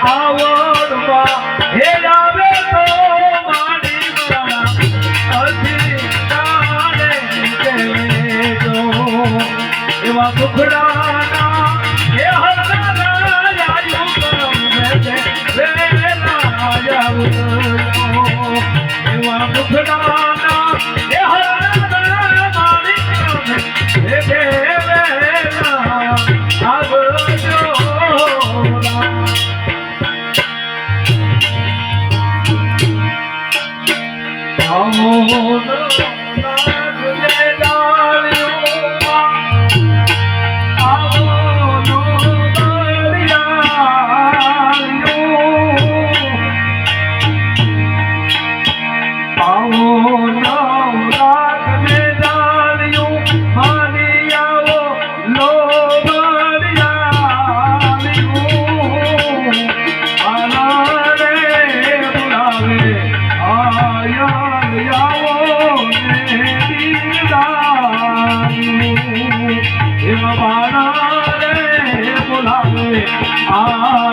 આવડવા હે આવે તો મારી મારા અધિકારે કહેજો એવા દુખડાના હે હરનારા આયુ ગમે વેલા આવજો એવા દુખડાના હે હરનારા મારી ગમે વેલા આવજો આ